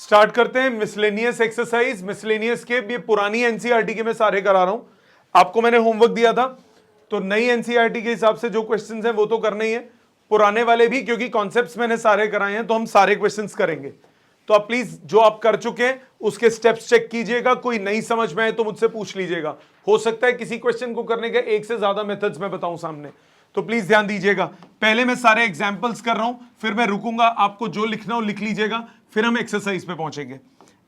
Start करते हैं miscellaneous exercise. Miscellaneous के ये पुरानी एनसीईआरटी के मैं सारे करा रहा हूं, आपको मैंने होमवर्क दिया था तो नई एनसीईआरटी के हिसाब से जो क्वेश्चंस हैं वो तो करने ही है, पुराने वाले भी, क्योंकि कॉन्सेप्ट्स मैंने सारे कराए हैं तो हम सारे क्वेश्चंस करेंगे। तो आप प्लीज जो आप कर चुके हैं उसके स्टेप्स चेक कीजिएगा, कोई नहीं समझ में आए तो मुझसे पूछ लीजिएगा। हो सकता है किसी क्वेश्चन को करने के एक से ज्यादा मेथड्स मैं बताऊं सामने, तो प्लीज ध्यान दीजिएगा। पहले मैं सारे एग्जाम्पल्स कर रहा हूं, फिर मैं रुकूंगा, आपको जो लिखना हो लिख लीजिएगा, फिर हम एक्सरसाइज पे पहुंचेंगे।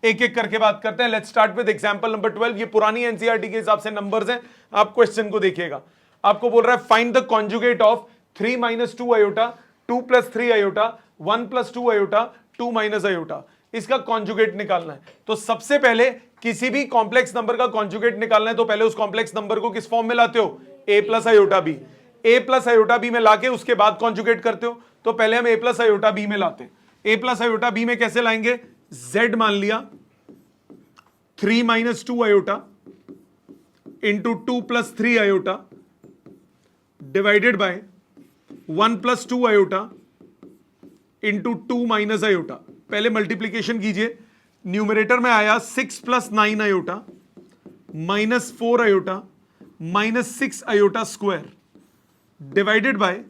एक एक करके बात करते हैं। Let's start with example number 12। ये पुरानी एनसीईआरटी के हिसाब से नंबर्स हैं, आप क्वेश्चन को देखिएगा। आपको बोल रहा है find the conjugate of 3 - 2 iota, 2 + 3 iota, 1 + 2 iota, 2 - iota. इसका कॉन्जुगेट निकालना है। तो सबसे पहले किसी भी कॉम्प्लेक्स नंबर का कॉन्जुगेट निकालना है तो पहले उस कॉम्प्लेक्स नंबर को किस फॉर्म में लाते हो? a + iota b। a + iota b में लाके उसके बाद कॉन्जुगेट करते हो, तो पहले हम a + आयोटा b में लाते हैं। a + आयोटा b में कैसे लाएंगे? z मान लिया 3 - 2 iota into 2 + 3 iota divided by 1 + 2 iota into 2 - iota. पहले मल्टीप्लीकेशन कीजिए, न्यूमरेटर में आया 6 + 9 iota -4 iota -6 iota square divided bye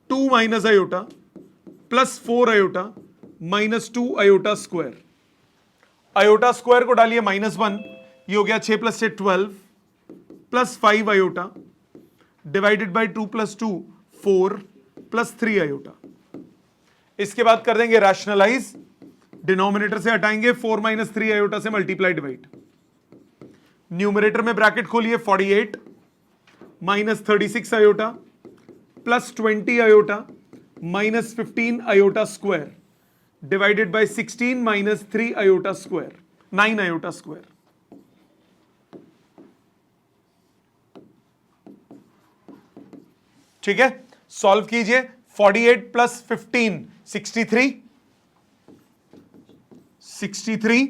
2 - iota plus 4 iota -2 iota square. Iota square को डालिए -1, ये हो गया 6 + 6 12 plus 5 iota divided bye 2 + 2 4 plus 3 iota. इसके बाद कर देंगे रैशनलाइज, डिनोमिनेटर से हटाएंगे, 4 - 3 आयोटा से मल्टीप्लाई डिवाइड। न्यूमरेटर में ब्रैकेट खोलिए, 48 -36 iota plus 20 iota -15 iota square divided bye 16 - 3 iota square, 9 iota square. ठीक है, सॉल्व कीजिए। 48 + 15 63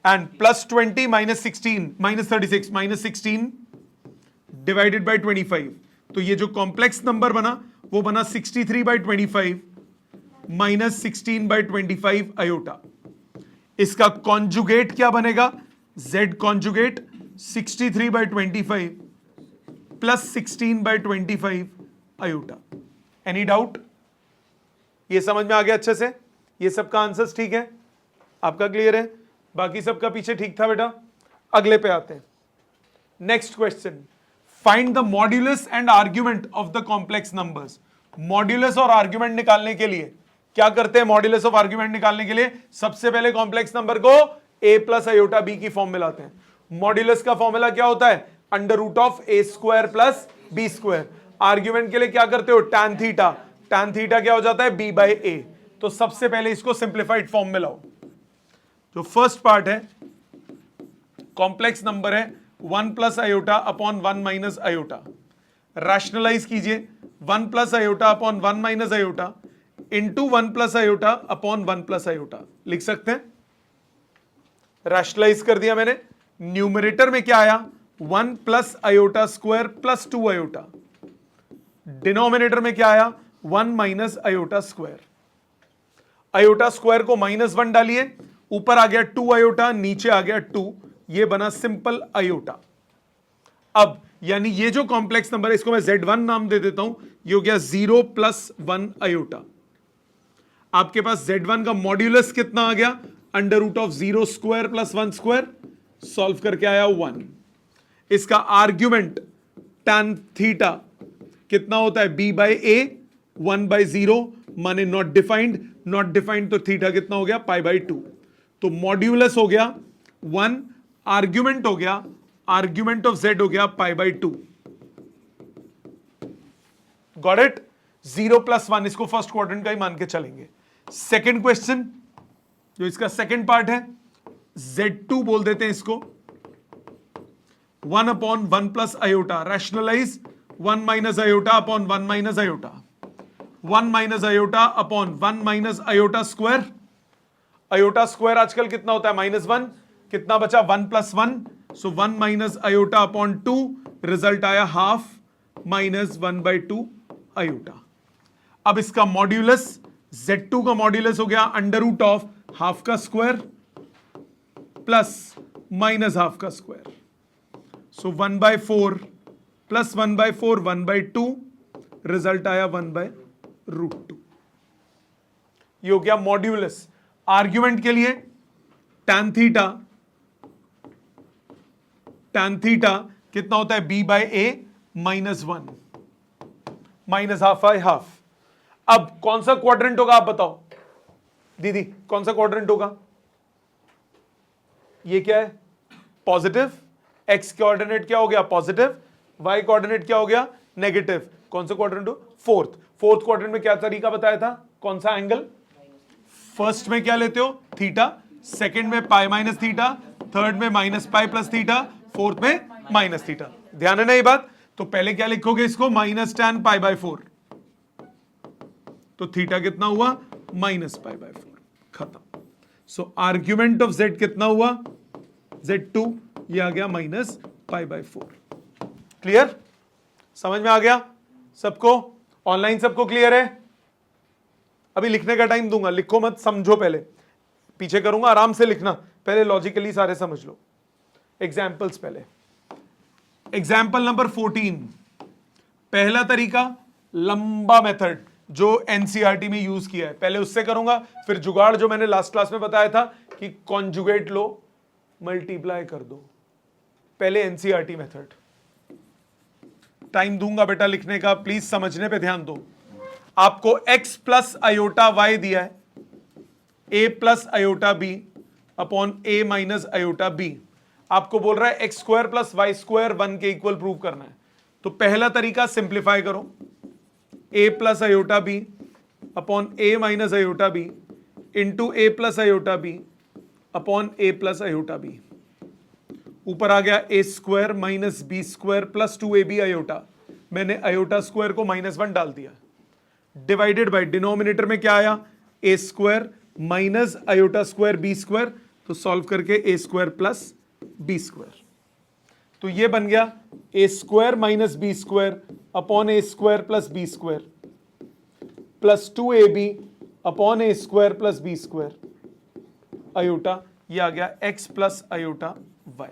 एंड प्लस 20 -16 -36 -16 डिवाइडेड बाय 25। तो ये जो कॉम्प्लेक्स नंबर बना वो बना 63/25 -16/25 आयोटा। इसका कॉन्जुगेट क्या बनेगा? z conjugate 63/25 plus 16/25 iota. Any doubt? ये समझ में आ गया अच्छे से? ये सबका आंसर्स ठीक है, आपका क्लियर है? बाकी सबका पीछे ठीक था बेटा? अगले पे आते हैं। Next question, find the modulus and argument of the complex numbers. Modulus और आर्ग्यूमेंट निकालने के लिए क्या करते हैं? मॉड्यूलस ऑफ आर्ग्यूमेंट निकालने के लिए सबसे पहले कॉम्प्लेक्स नंबर को a + आयोटा b की फॉर्म में लाते हैं। मॉड्यूलस का फॉर्मूला क्या होता है? √a² + b²। आर्ग्यूमेंट के लिए क्या करते हो? tan theta. tan थीटा क्या हो जाता है? b/a। तो सबसे पहले इसको सिंप्लीफाइड फॉर्म में लाओ। जो फर्स्ट पार्ट है, कॉम्प्लेक्स नंबर है 1 + आयोटा अपॉन 1 - आयोटा। रैशनलाइज कीजिए, 1 + iota upon 1 - iota into 1 + iota upon 1 + iota लिख सकते हैं। रैशनलाइज कर दिया मैंने। न्यूमरेटर में क्या आया? 1 + iota square plus 2 iota. Denominator में क्या आया? 1 - आयोटा स्क्वायर। आयोटा स्क्वायर को -1 डालिए, ऊपर आ गया 2 आयोटा, नीचे आ गया 2, ये बना सिंपल आयोटा। अब यानी ये जो कॉम्प्लेक्स नंबर है इसको मैं Z1 नाम दे देता हूं, ये हो गया 0 + 1 आयोटा। आपके पास Z1 का मॉड्यूलस कितना आ गया? √0² + 1²। सॉल्व करके आया 1। इसका आर्ग्यूमेंट tan थीटा कितना होता है? b/a 1/0 माने नॉट डिफाइंड। नॉट डिफाइंड तो थीटा कितना हो गया? π/2। तो मॉड्यूलस हो गया 1, आर्ग्यूमेंट हो गया, आर्ग्यूमेंट ऑफ z हो गया π/2। Got it? 0 + 1, इसको फर्स्ट क्वाड्रेंट का ही मान के चलेंगे। सेकंड क्वेश्चन, जो इसका सेकंड पार्ट है, Z2 बोल देते हैं इसको, 1/1 + iota. Rationalise, 1 - iota upon 1 - iota, 1 - iota upon 1 - iota square. Iota square आजकल कितना होता है? -1। कितना बचा? 1 + 1, सो 1 - आयोटा अपॉन 2, रिजल्ट आया हाफ -1/2 आयोटा। अब इसका मॉड्यूलस, Z2 का मॉड्यूलस हो गया √½ का स्क्वायर प्लस माइनस हाफ का स्क्वायर। सो 1/4 प्लस 1/4 1/2, रिजल्ट आया 1/√2। ये हो गया मॉड्यूलस। आर्ग्यूमेंट के लिए tan थीटा कितना होता है, b/a -1 minus half by half. अब कौन सा क्वाड्रेंट होगा आप बताओ दीदी, कौन सा क्वाड्रेंट होगा? ये क्या है, पॉजिटिव। एक्स कोऑर्डिनेट क्या हो गया, पॉजिटिव। वाई कोऑर्डिनेट क्या हो गया, नेगेटिव। कौन सा क्वाड्रेंट हो, फोर्थ क्वाड्रेंट में क्या तरीका बताया था, कौन सा एंगल? फर्स्ट में क्या लेते हो, थीटा। सेकंड में पाई माइनस थीटा। थर्ड में minus pi plus theta. Fourth में माइनस थीटा। ध्यान है ना ये बात? तो पहले क्या लिखोगे इसको, -tan π/4। तो थीटा कितना हुआ, -π/4। खत्म। सो आर्ग्यूमेंट ऑफ z कितना हुआ, z2, ये आ गया -π/4। क्लियर, समझ में आ गया सबको? ऑनलाइन सबको क्लियर है? अभी लिखने का टाइम दूंगा, लिखो मत, समझो पहले। पीछे करूंगा, आराम से लिखना, पहले लॉजिकली सारे समझ लो। एग्जाम्पल्स पहले। Example number 14। पहला तरीका, लंबा मेथड जो एनसीईआरटी में यूज किया है, पहले उससे करूंगा, फिर जुगाड़ जो मैंने लास्ट क्लास में बताया था कि कॉन्जुगेट लो, मल्टीप्लाई कर दो। पहले एनसीईआरटी मेथड। टाइम दूंगा बेटा लिखने का, प्लीज समझने पे ध्यान दो। आपको x प्लस आयोटा y दिया है, a plus iota b upon a minus iota b। आपको बोल रहा है x square plus y square 1 के इक्वल प्रूव करना है। तो पहला तरीका, सिंप्लीफाई करो, a plus iota b upon a minus iota b into a plus iota b upon a plus iota b। ऊपर आ गया a square minus b square plus 2ab iota. मैंने आयोटा स्क्वायर को -1 डाल दिया। डिवाइडेड बाय डिनोमिनेटर में क्या आया, a square minus iota square b square. तो सॉल्व करके a square plus b square. तो ये बन गया a square minus b square upon a square plus b square plus 2ab upon a square plus b square iota. ये आ गया x plus iota y।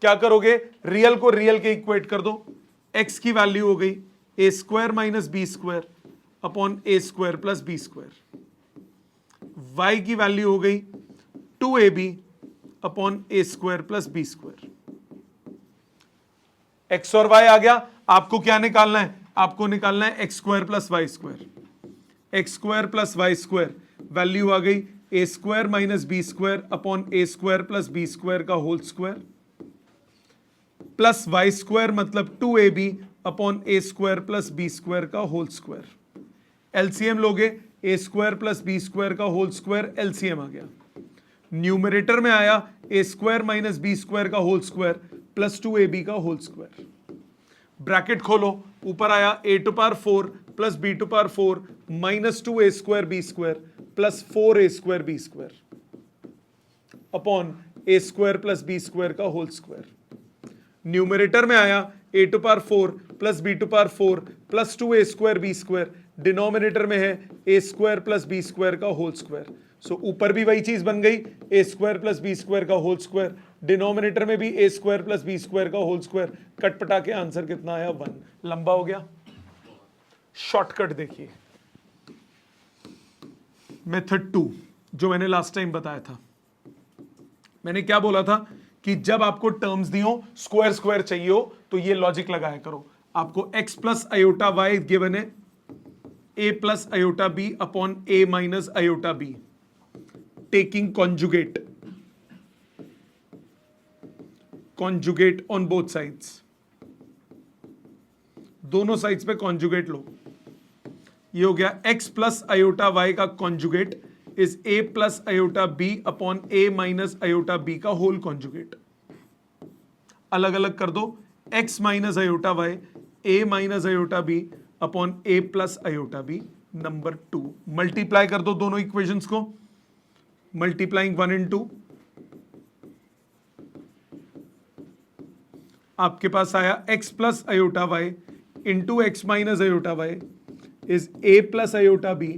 क्या करोगे, रियल को रियल के इक्वेट कर दो। x की वैल्यू हो गई a square minus b square upon a square plus b square. y की वैल्यू हो गई 2ab upon a square plus b square. X और वाई आ गया। आपको क्या निकालना है, आपको निकालना है x square plus y square. X square plus y square value आ गई a square minus b square upon a square plus b square का whole square plus y square मतलब 2ab upon a square plus b square का whole square. LCM लोगे, a square plus b square का whole square, LCM आ गया। Numerator में आया a square minus b square का होल स्क्वायर प्लस 2ab का होल स्क्वायर। ब्रैकेट खोलो, ऊपर आया a to power 4 plus b to power 4 minus 2a square b square plus 4a square b square upon a square plus b square का whole square. Numerator में आया a to power 4 plus b to power 4 plus 2a square b square. Denominator में है a square plus b square का whole square. So ऊपर भी वही चीज बन गई, a square plus b square का होल स्क्वायर। डिनोमिनेटर में भी a square plus b square का होल स्क्वायर। कट पटा के आंसर कितना आया, 1। लंबा हो गया। शॉर्टकट देखिए, मेथड 2 जो मैंने लास्ट टाइम बताया था। मैंने क्या बोला था कि जब आपको टर्म्स दी हो, स्क्वायर स्क्वायर चाहिए हो, तो ये लॉजिक लगाया करो। आपको x plus iota y given है a plus iota b upon a minus iota b। Taking conjugate on both sides. दोनों साइड्स पे कॉन्जुगेट लो। ये हो गया x प्लस आयोटा y का conjugate is a plus iota b upon a minus iota b का whole conjugate. अलग अलग कर दो, x minus iota y a minus iota b upon a plus iota b। Number 2 multiply कर दो दोनों equations को। मल्टीप्लाइंग 1 and 2, आपके पास आया x plus iota y into x minus iota y is a plus iota b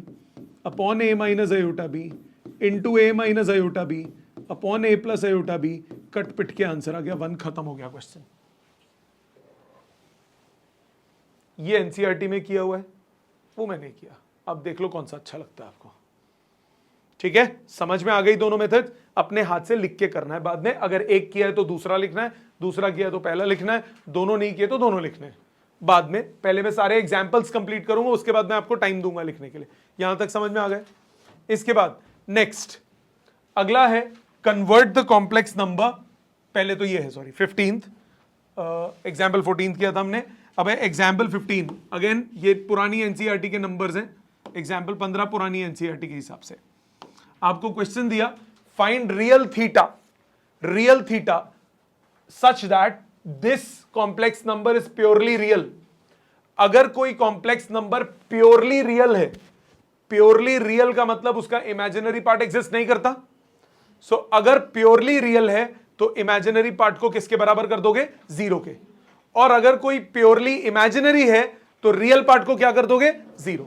upon a minus iota b into a minus iota b upon a plus iota b, कट पिट के answer आ गया 1, खत्म हो गया क्वेश्चन। ये NCERT में किया हुआ है, वो मैंने किया। अब देख लो कौन सा अच्छा लगता है आपको। ठीक है, समझ में आ गई दोनों मेथड। अपने हाथ से लिख के करना है बाद में, अगर एक किया है तो दूसरा लिखना है, दूसरा किया तो पहला लिखना है, दोनों नहीं किए तो दोनों लिखने हैं बाद में। पहले मैं सारे एग्जाम्पल्स कंप्लीट करूंगा, उसके बाद मैं आपको टाइम दूंगा लिखने के लिए। यहां तक समझ में आ गए। इसके बाद नेक्स्ट अगला है कन्वर्ट द कॉम्प्लेक्स नंबर। पहले तो ये है सॉरी 15th, एग्जाम्पल 14th किया था हमने। अब है एग्जाम्पल 15, अगेन ये पुरानी एनसीईआरटी के नंबर्स हैं। एग्जाम्पल 15 पुरानी एनसीईआरटी के हिसाब से आपको क्वेश्चन दिया, find real theta such that this complex number is purely real. अगर कोई कॉम्प्लेक्स नंबर प्योरली रियल है, प्योरली रियल का मतलब उसका इमेजिनरी पार्ट एग्जिस्ट नहीं करता। सो अगर प्योरली रियल है तो इमेजिनरी पार्ट को किसके बराबर कर दोगे? 0 के। और अगर कोई प्योरली इमेजिनरी है तो रियल पार्ट को क्या कर दोगे? 0।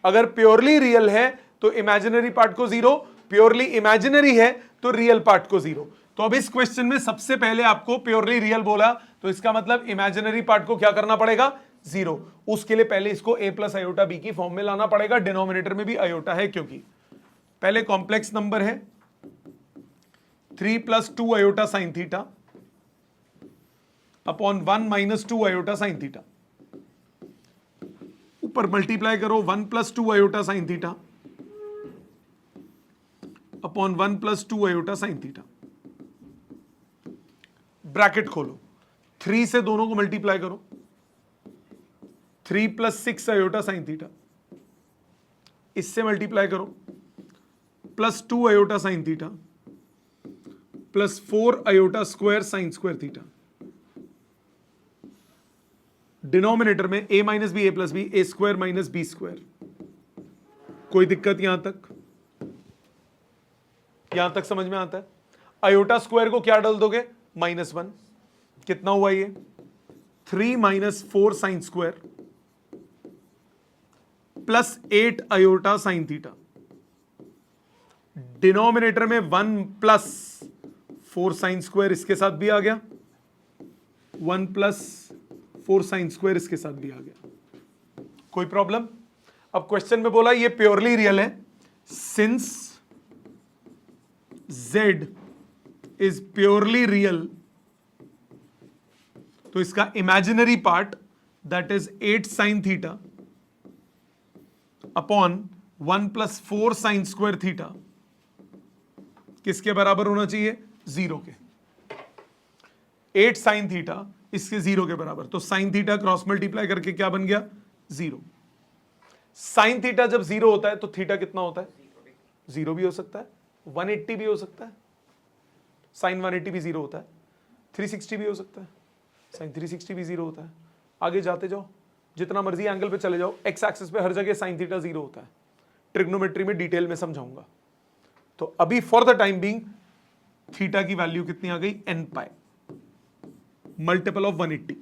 अगर प्योरली रियल है तो इमेजिनरी पार्ट को 0, प्योरली इमेजिनरी है तो रियल पार्ट को 0। तो अब इस क्वेश्चन में सबसे पहले आपको प्योरली रियल बोला, तो इसका मतलब इमेजिनरी पार्ट को क्या करना पड़ेगा? 0। उसके लिए पहले इसको a प्लस आयोटा बी की फॉर्म में लाना पड़ेगा। डिनोमिनेटर में भी आयोटा है, क्योंकि पहले कॉम्प्लेक्स नंबर है 3 plus 2 iota sine theta upon 1 minus 2 iota sine theta. ऊपर मल्टीप्लाई करो 1 plus 2 iota sine theta upon 1 plus 2 iota sine theta. Bracket खोलो, 3 से दोनों को मल्टीप्लाई करो, 3 प्लस 6 आयोटा साइन थीटा, इससे मल्टीप्लाई करो plus 2 iota sine theta plus 4 iota square sine square theta. Denominator में a minus b a plus b, A square minus b square. कोई दिक्कत यहां तक? यहां तक समझ में आता है? आयोटा स्क्वायर को क्या डाल दोगे? -1। कितना हुआ ये? 3 minus 4 sine square plus 8 iota sine theta. Denominator में 1 प्लस 4 साइन स्क्वायर इसके साथ भी आ गया, 1 प्लस 4 साइन स्क्वायर इसके साथ भी आ गया। कोई प्रॉब्लम? अब क्वेश्चन में बोला ये प्योरली रियल है, since z is purely real, तो इसका imaginary part that is 8 sign theta upon 1 plus 4 sign square theta किसके बराबर होना चाहिए? 0 के। 8 साइन थीटा इसके 0 के बराबर, तो साइन थीटा क्रॉस मल्टीप्लाई करके क्या बन गया? 0। साइन थीटा जब 0 होता है तो थीटा कितना होता है? 0 भी हो सकता है, 180 भी हो सकता है, साइन 180 भी 0 होता है, 360 भी हो सकता है, साइन 360 भी 0 होता है। आगे जाते जाओ, जितना मर्जी एंगल पे चले जाओ, एक्स एक्सिस पे हर जगह साइन थीटा 0 होता है। ट्रिग्नोमेट्री में डिटेल में समझाऊंगा। तो अभी for the time being theta की वैल्यू कितनी आ गई? n pi multiple of 180,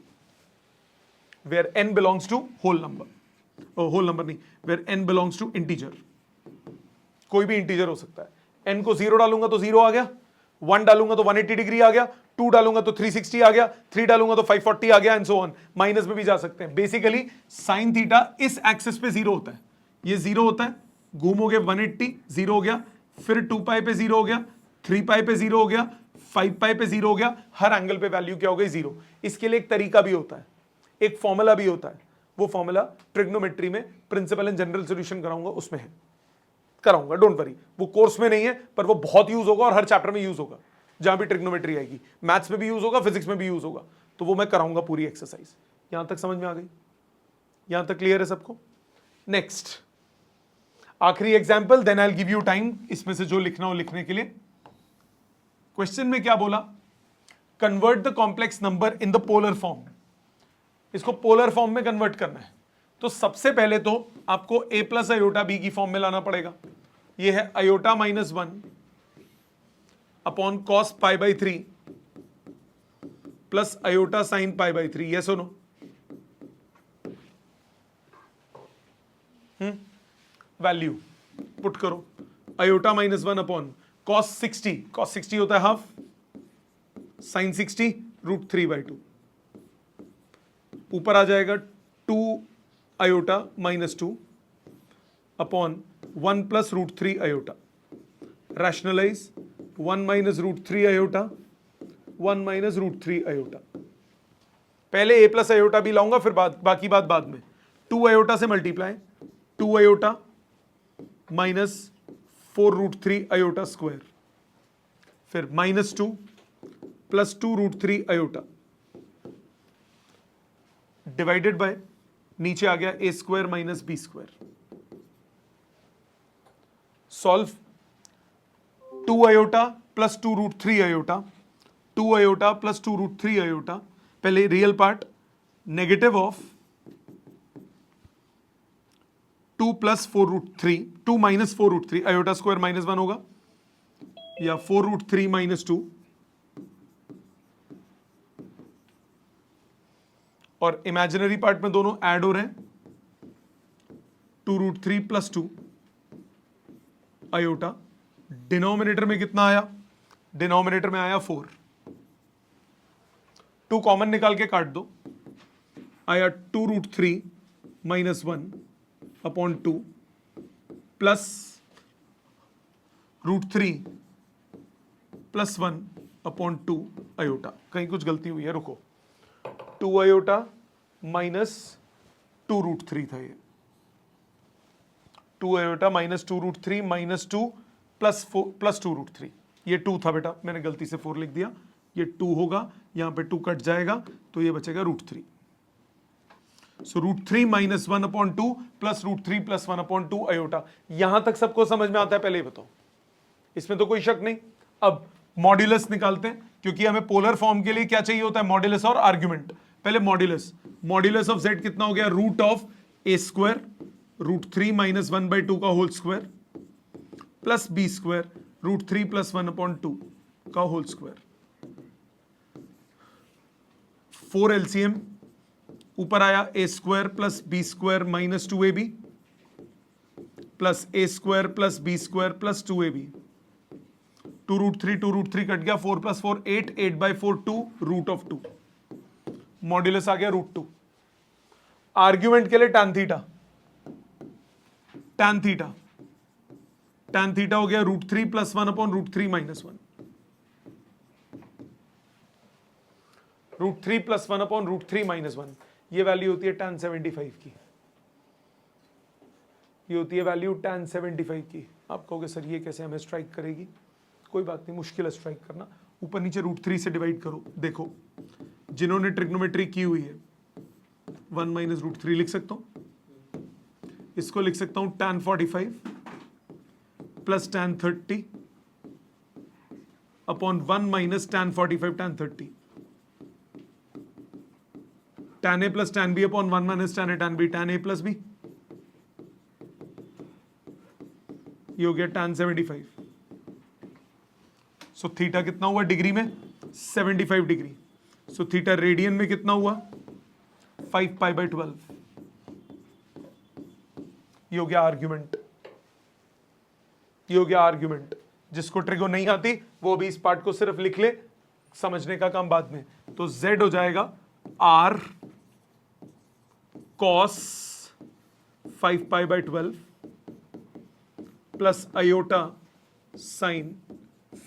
where n belongs to whole number, whole number नहीं, where n belongs to integer. कोई भी इंटीजर हो सकता है। n को 0 डालूंगा तो 0 आ गया, 1 डालूंगा तो 180 डिग्री आ गया, 2 डालूंगा तो 360 आ गया, 3 डालूंगा तो 540 आ गया, एंड सो ऑन। माइनस में भी जा सकते हैं। बेसिकली साइन थीटा इस एक्सिस पे 0 होता है, ये 0 होता है, घूमोगे 180, 0 हो गया, फिर 2 पाई पे 0 हो गया, 3 पाई पे 0 हो गया, 5 पाई पे 0 हो गया, हर एंगल पे वैल्यू क्या हो गई? 0। इसके लिए एक तरीका भी होता है, एक फॉर्मूला भी होता है। वो फॉर्मूला ट्रिग्नोमेट्री में प्रिंसिपल एंड जनरल सॉल्यूशन कराऊंगा, उसमें है, कराऊंगा, डोंट वरी। वो कोर्स में नहीं है, पर वो बहुत यूज होगा और हर चैप्टर में यूज होगा। जहां भी ट्रिग्नोमेट्री आएगी, मैथ्स में भी यूज होगा, फिजिक्स में भी यूज होगा, तो वो मैं कराऊंगा पूरी एक्सरसाइज। यहां तक समझ में आ गई? यहां तक क्लियर है सबको? नेक्स्ट आखिरी example, then I will give you time इसमें से जो लिखना हो लिखने के लिए। क्वेश्चन में क्या बोला? Convert the complex number in the polar form. इसको पोलर फॉर्म में कन्वर्ट करना है, तो सबसे पहले तो आपको a प्लस आयोटा बी की फॉर्म में लाना पड़ेगा। ये है iota minus 1 upon cos pi by 3 plus iota sine pi by 3। Yes और नो? वैल्यू पुट करो, आयोटा माइनस 1 अपॉन cos 60 होता है हाफ, sin 60 √3/2, ऊपर आ जाएगा 2 iota -2 upon 1 + √3 iota, rationalise 1 - √3 iota, 1 - √3 iota. पहले a + आयोटा भी लाऊंगा, फिर बाकी बात बाद में। 2 आयोटा से मल्टीप्लाई, 2 आयोटा -4 √3 आयोटा स्क्वायर, फिर -2 + 2 √3 आयोटा डिवाइडेड बाय, नीचे आ गया a² - b²। Solve, 2 iota + 2 √3 iota, 2 iota + 2 √3 iota, पहले real part, negative of 2 + 4 √3, 2 - 4 √3 iota square -1 होगा, या 4 √3 - 2, और इमेजिनरी पार्ट में दोनों ऐड हो रहे हैं, 2 √3 + 2 आयोटा। डिनोमिनेटर में कितना आया? डिनोमिनेटर में आया 4, 2 कॉमन निकाल के काट दो, आया 2 √3 - 1 अपॉन 2 प्लस √3 + 1 अपॉन 2 आयोटा। कहीं कुछ गलती हुई है, रुको, 2 आयोटा -2 √3 था ये, 2 आयोटा -2 √3 -2 + 2 √3, ये 2 था बेटा, मैंने गलती से 4 लिख दिया, ये 2 होगा, यहां पे 2 कट जाएगा तो ये बचेगा √3। सो √3 - 1 अपॉन 2 + √3 + 1 अपॉन 2 आयोटा। यहां तक सबको समझ में आता है? पहले ही बताओ, इसमें तो कोई शक नहीं। अब मॉड्यूलस निकालते हैं, क्योंकि हमें पोलर फॉर्म के लिए क्या चाहिए होता है? मॉड्यूलस और आर्ग्यूमेंट। पहले मॉड्यूलस, मॉड्यूलस ऑफ z कितना हो गया? √(a²) √3 - 1/2 का whole square plus b² √3 + 1 upon 2 का होल स्क्वायर। 4 LCM, ऊपर आया a² + b² - 2ab plus a² + b² + 2ab, 2 √3 cut गया, 4 + 4 8, 8/4 2 √2, मॉड्यूलस आ गया √2। आर्ग्यूमेंट के लिए tan थीटा, tan थीटा हो गया √3 + 1 अपॉन √3 - 1, √3 + 1 अपॉन √3 - 1, ये वैल्यू होती है tan 75 की, ये होती है वैल्यू tan 75 की। आप कहोगे सर ये कैसे हमें स्ट्राइक करेगी? कोई बात नहीं, मुश्किल है स्ट्राइक करना, ऊपर नीचे √3 से डिवाइड करो। देखो, जिन्होंने ट्रिग्नोमेट्री की हुई है, 1 - √3 लिख सकता हूं, इसको लिख सकता हूं tan 45 + tan 30 upon 1 - tan 45 tan 30, tan a + tan b upon 1 - tan a tan b, tan a + b, ये हो गया tan 75। सो थीटा कितना हुआ डिग्री में? 75 डिग्री। सो थीटा रेडियन में कितना हुआ? 5π/12। ये हो गया आर्ग्यूमेंट, ये हो गया आर्ग्यूमेंट। जिसको ट्रिगो नहीं आती वो भी इस पार्ट को सिर्फ लिख ले, समझने का काम बाद में। तो z हो जाएगा r cos 5π/12 plus iota sin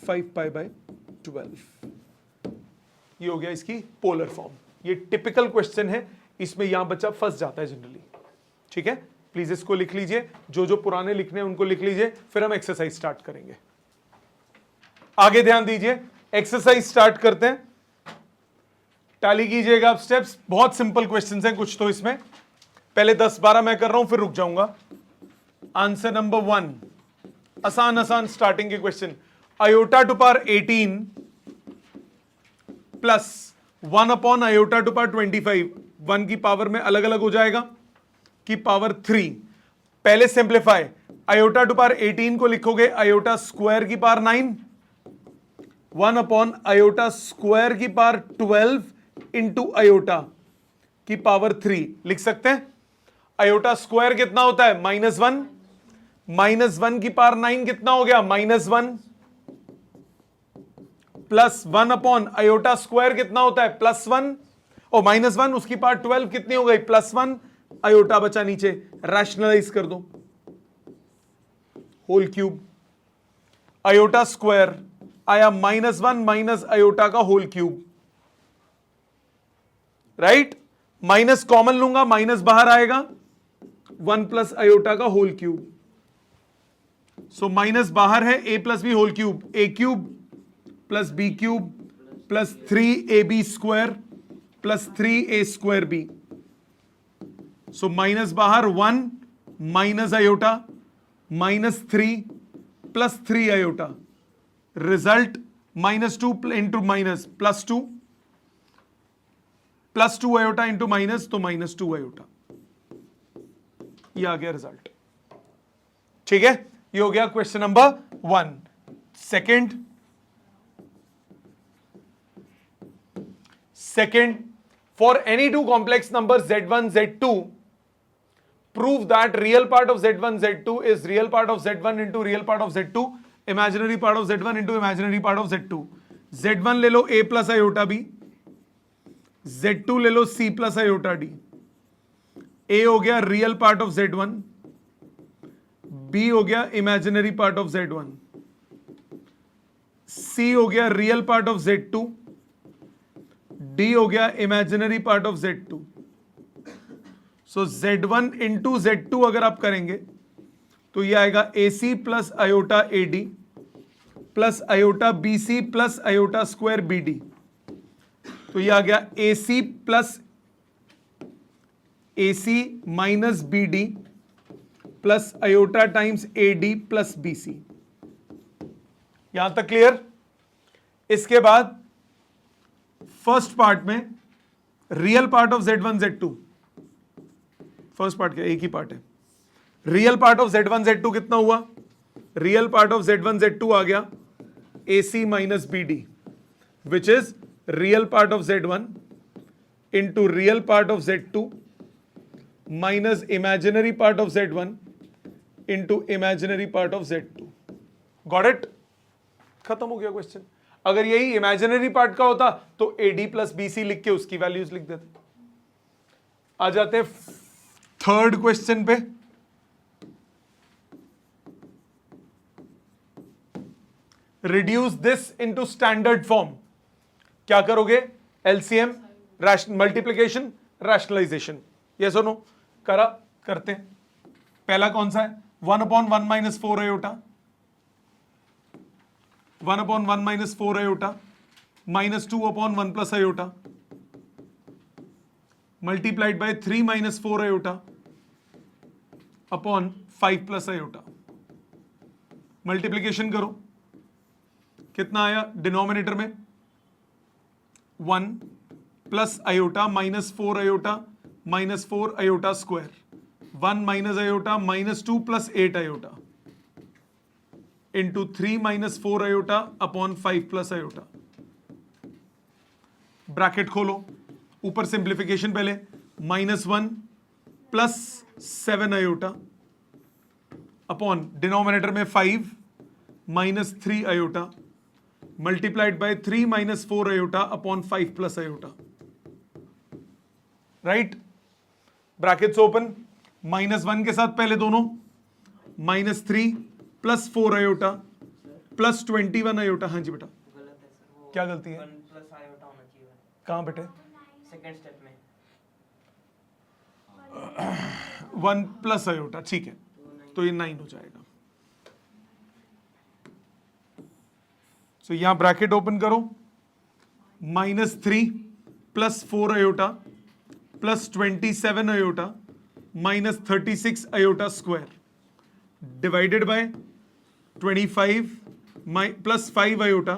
5π/12। ये हो गया इसकी पोलर फॉर्म। ये टिपिकल क्वेश्चन है, इसमें यहां बच्चा फंस जाता है जनरली। ठीक है, प्लीज इसको लिख लीजिए, जो जो पुराने लिखने हैं उनको लिख लीजिए, फिर हम एक्सरसाइज स्टार्ट करेंगे। आगे ध्यान दीजिए, एक्सरसाइज स्टार्ट करते हैं। टैली कीजिएगा आप स्टेप्स, बहुत सिंपल क्वेश्चंस हैं कुछ तो इसमें। पहले 10-12 मैं कर रहा हूं, फिर रुक जाऊंगा। आंसर नंबर 1, आसान आसान स्टार्टिंग के question. Iota to power 18 plus 1 upon iota to power 25, 1 की पावर में अलग अलग हो जाएगा, की पावर 3। पहले सिंप्लीफाई, आयोटा टू पावर 18 को लिखोगे आयोटा स्क्वायर की पावर 9, 1 अपॉन आयोटा स्क्वायर की पावर 12 इंटू आयोटा की पावर 3 लिख सकते हैं। आयोटा स्क्वायर कितना होता है? -1, -1 की पावर 9 कितना हो गया? -1, प्लस 1 अपॉन आयोटा स्क्वायर कितना होता है +1 और -1, उसकी पावर 12 कितनी हो गई +1, आयोटा बचा नीचे, रैशनलाइज कर दो, होल क्यूब, आयोटा स्क्वायर आया -1 माइनस आयोटा का whole cube, right, minus common लूंगा, माइनस बाहर आएगा, 1 प्लस आयोटा का होल क्यूब, सो माइनस बाहर है, a plus b whole cube, a cube plus b cube plus 3ab square plus 3a square b, so minus बाहर 1 minus iota -3 plus 3 iota, result -2 into minus +2 +2 iota into minus, तो -2 iota, ये आ गया result. ठीक है, ये हो गया question number 1। Second, for any two complex number z1 z2 prove that real part of z1 z2 is real part of z1 into real part of z2, imaginary part of z1 into imaginary part of z2। z1 ले लो a plus iota b, z2 ले लो c plus iota d, a हो गया real part of z1, b हो गया imaginary part of z1, c हो गया real part of z2, d हो गया imaginary part of z2। So z1 into z2 अगर आप करेंगे तो ये आएगा ac plus iota ad plus iota bc plus iota square bd, तो ये आ गया ac plus ac minus bd plus iota times ad plus bc। यहां तक क्लियर? इसके बाद फर्स्ट पार्ट में real part of z1 z2, first part क्या एक ही पार्ट है, real part of z1 z2 कितना हुआ, real part of z1 z2 आ गया ac minus bd which is real part of z1 into real part of z2 minus imaginary part of z1 into imaginary part of z2। Got it? खत्म हो गया question. अगर यही imaginary part का होता तो ad plus bc लिख के उसकी वैल्यूज लिख देते। आ जाते थर्ड क्वेश्चन पे। Reduce this into standard form. क्या करोगे? LCM, multiplication, rationalisation. यस और नो? करा? करते हैं। पहला कौन सा है? 1/1 minus 4 iota, 1/1 minus 4 iota minus 2/1 plus iota multiplied by 3 minus 4 iota upon 5 plus iota. Multiplication करो, कितना आया डिनोमिनेटर में? 1 plus iota minus 4 iota minus 4 iota square, 1 minus iota minus 2 plus 8 iota into 3 minus 4 iota upon 5 plus iota. Bracket खोलो, ऊपर simplification पहले, -1 plus 7 iota upon denominator में 5 minus 3 iota multiplied by 3 minus 4 iota upon 5 plus iota. Right? Brackets open, -1 के साथ पहले दोनों, -3 plus 4 iota plus 21 iota. हाँ जी बेटा, क्या गलती है? 1 प्लस आयोटा होना चाहिए। कहां बेटे? सेकंड स्टेप में 1 प्लस आयोटा, ठीक है, तो ये 9 हो जाएगा। सो यहां ब्रैकेट ओपन करो, -3 plus 4 iota plus 27 iota minus 36 iota square divided bye 25 plus 5 iota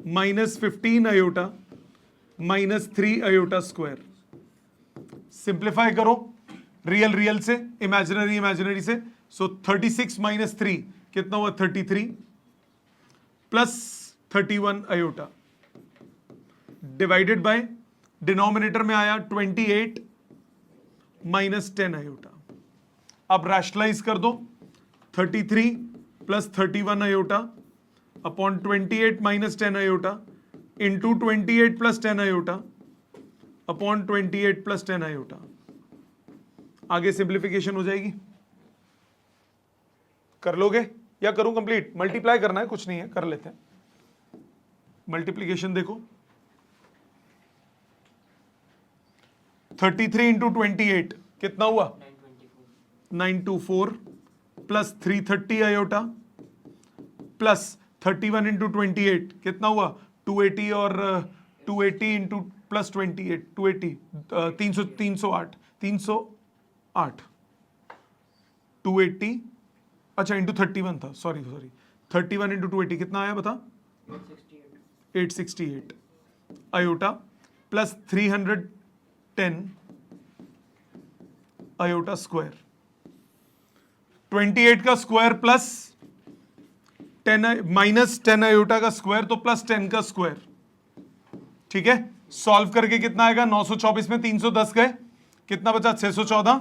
minus 15 iota minus 3 iota square. Simplify करो, रियल रियल से, इमेजिनरी इमेजिनरी से। सो 36 माइनस 3 कितना हुआ? 33 plus 31 iota divided by denominator में आया 28 माइनस 10 आयोटा। अब rationalise कर दो, 33 plus 31 iota upon 28 minus 10 iota into 28 plus 10 iota upon 28 plus 10 iota. आगे सिंप्लीफिकेशन हो जाएगी, कर लोगे या करूं कंप्लीट? मल्टीप्लाई करना है, कुछ नहीं है, कर लेते हैं। मल्टीप्लीकेशन देखो, 33 इंटू 28 कितना हुआ? 924 प्लस 330 आयोटा प्लस 31 इंटू 28 कितना हुआ? 280 और 280 इंटू प्लस 28 280 308 280 अच्छा इंटू 31 था, सॉरी 31 इंटू 280 कितना आया बता? 868 आयोटा प्लस 310 आयोटा स्क्वायर। 28 का स्क्वायर प्लस 10 माइनस 10 आयोटा का स्क्वायर तो प्लस 10 का स्क्वायर। ठीक है, सॉल्व करके कितना आएगा? 924 में 310 गए, कितना बचा? 614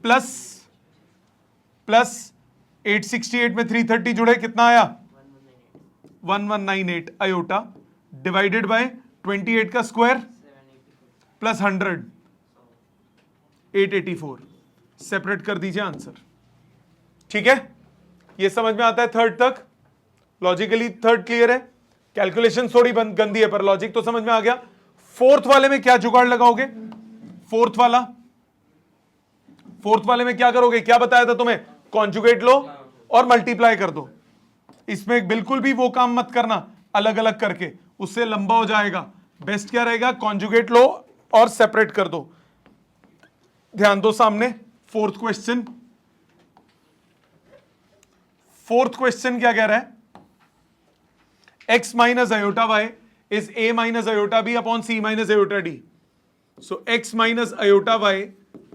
प्लस 868 में 330 जुड़े, कितना आया? 1198 आयोटा डिवाइडेड बाय 28 का स्क्वायर प्लस 100 884। सेपरेट कर दीजिए आंसर। ठीक है, ये समझ में आता है थर्ड तक? लॉजिकली थर्ड क्लियर है, कैलकुलेशन थोड़ी गंदी है पर लॉजिक तो समझ में आ गया। फोर्थ वाले में क्या जुगाड़ लगाओगे? फोर्थ वाले में क्या करोगे? क्या बताया था तुम्हें? कॉन्जुगेट लो और मल्टीप्लाई कर दो। इसमें बिल्कुल भी वो काम मत करना अलग अलग करके, उससे लंबा हो जाएगा। बेस्ट क्या रहेगा? कॉन्जुगेट लो और सेपरेट कर दो। ध्यान दो सामने, फोर्थ क्वेश्चन क्या कह रहा है? x minus iota y is a minus iota b upon c minus iota d. So x minus iota y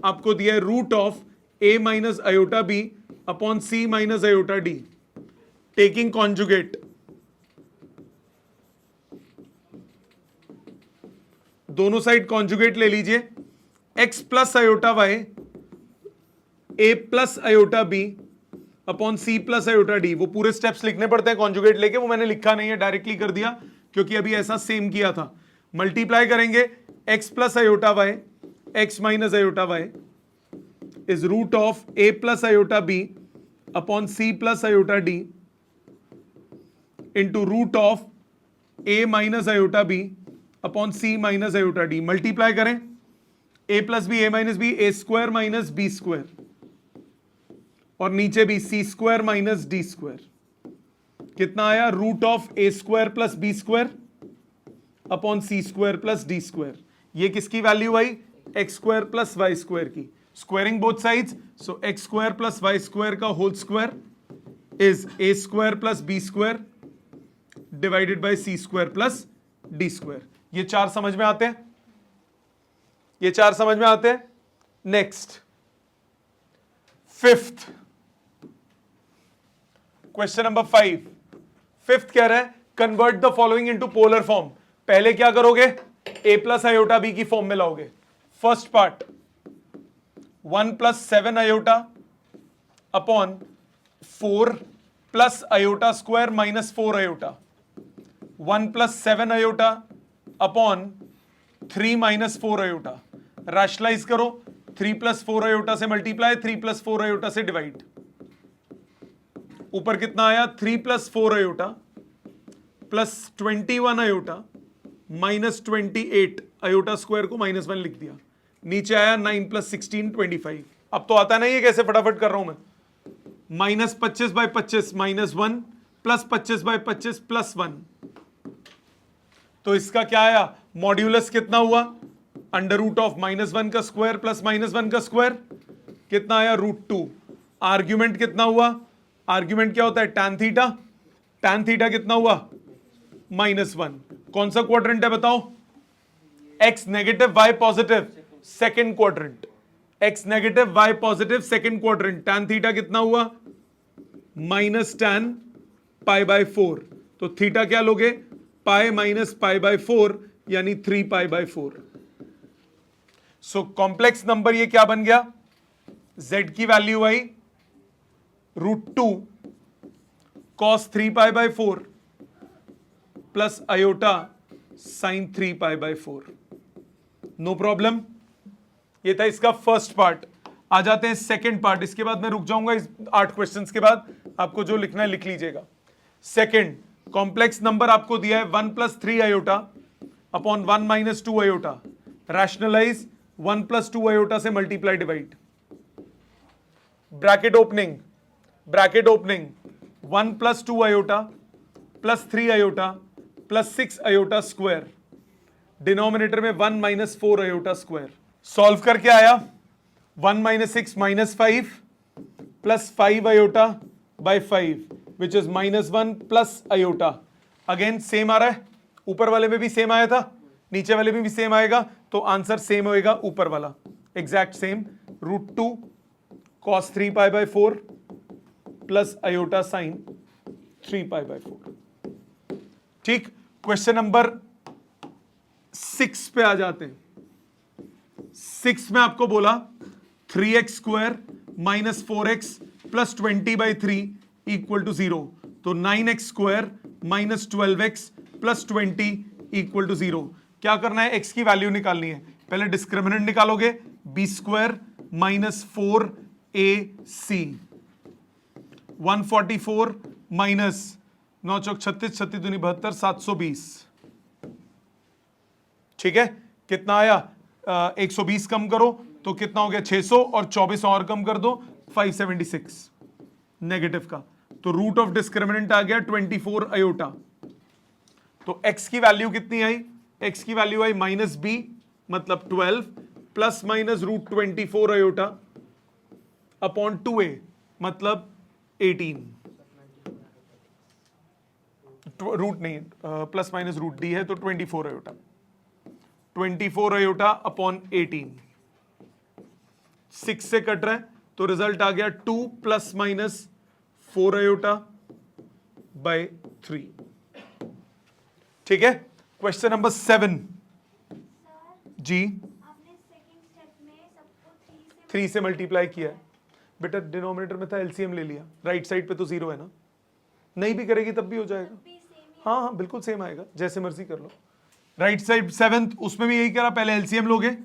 आपको दिया है root of a minus iota b upon c minus iota d. Taking conjugate, दोनों side conjugate ले लीजिए। x plus iota y a plus iota b upon c plus iota d. वो पूरे steps लिखने पड़ते हैं कॉन्जुगेट लेके, वो मैंने लिखा नहीं है, डायरेक्टली कर दिया क्योंकि अभी ऐसा सेम किया था। मल्टीप्लाई करेंगे x plus iota y x minus iota y is root of a plus iota b upon c plus iota d into root of a minus iota b upon c minus iota d. Multiply करें a plus b a minus b a square minus b square और नीचे भी c square minus d square. कितना आया? Root of a square plus b square upon c square plus d square. ये किसकी value आई? X square plus y square की। Squaring both sides, so x square plus y square का whole square is a square plus b square divided by c square plus d square. ये चार समझ में आते हैं? ये चार समझ में आते हैं? Next fifth question number 5। Fifth कह रहा है convert the following into polar form. पहले क्या करोगे? a प्लस आयोटा बी की फॉर्म में लाओगे। First part 1 plus 7 iota upon 4 plus iota square minus 4 iota. 1 plus 7 iota upon 3 minus 4 iota. Rationalise करो, 3 प्लस 4 आयोटा से मल्टीप्लाई, 3 प्लस 4 आयोटा से divide. ऊपर कितना आया? 3 plus 4 iota plus 21 iota minus 28 iota square को -1 लिख दिया। नीचे आया 9 प्लस 16 25। अब तो आता नहीं है कैसे, फटाफट कर रहा हूं मैं। Minus 25 by 25 -1 plus 25 by 25 plus 1। तो इसका क्या आया? मॉड्यूलस कितना हुआ? अंडर रूट ऑफ -1 का स्क्वायर प्लस -1 का स्क्वायर। कितना आया? √2। आर्ग्यूमेंट कितना हुआ? आर्ग्यूमेंट क्या होता है? tan theta. tan थीटा कितना हुआ? -1। कौन सा क्वाड्रेंट है बताओ? x negative y positive second quadrant. x negative y positive second quadrant. tan theta कितना हुआ? -tan π/4। तो थीटा क्या लोगे? पाई माइनस π/4 यानी 3π/4। सो कॉम्प्लेक्स नंबर ये क्या बन गया? z की वैल्यू आई √2 cos 3π/4 plus iota sin 3π/4। No problem. ये था इसका फर्स्ट पार्ट। आ जाते हैं सेकंड पार्ट। इसके बाद मैं रुक जाऊंगा, इस 8 क्वेश्चंस के बाद आपको जो लिखना है लिख लीजिएगा। सेकंड, कॉम्प्लेक्स नंबर आपको दिया है 1 + 3 iota upon 1 - 2 iota. Rationalise 1 + 2 iota से multiply divide. Bracket opening 1 + 2 iota plus 3 iota plus 6 iota square, denominator में 1 - 4 आयोटा स्क्वायर। सॉल्व करके आया 1 - 6 -5 plus 5 iota by 5 which is -1 plus iota. Again same आ रहा है, ऊपर वाले में भी सेम आया था, नीचे वाले में भी सेम आएगा, तो आंसर सेम होएगा ऊपर वाला, exact same. √2 cos 3π/4 plus iota sine 3π/4। ठीक, क्वेश्चन नंबर 6 पे आ जाते हैं। 6 में आपको बोला 3x² - 4x प्लस 20/3 = 0, तो 9x² - 12x प्लस 20 = 0। क्या करना है, x की वैल्यू निकालनी है। पहले डिस्क्रिमिनेंट निकालोगे, b² - 4ac 144 माइनस 9 चौक 36, 36 दूनी 72, 720। ठीक है, कितना आया, 120 कम करो तो कितना हो गया 600, और 24 और कम कर दो 576 नेगेटिव का, तो रूट ऑफ डिस्क्रिमिनेंट आ गया 24 आयोटा। तो x की वैल्यू कितनी आई, x की वैल्यू आई -b मतलब 12 plus minus √24 iota upon 2a मतलब 18। रूट नहीं, प्लस माइनस रूट डी है तो 24 आयोटा, 24 आयोटा अपॉन 18। 6 से कट रहा है तो रिजल्ट आ गया 2 ± 4 आयोटा बाय 3। ठीक है, क्वेश्चन नंबर 7 जी। आपने सेकंड स्टेप में सबको 3 से मल्टीप्लाई किया है बेटा, डिनोमिनेटर में था एलसीएम ले लिया, राइट साइड पे तो 0 है ना, नहीं भी करेगी तब भी हो जाएगा। हाँ हाँ बिल्कुल सेम आएगा, जैसे मर्जी कर लो। राइट साइड 7th, उसमें भी यही करा, पहले एलसीएम लोगे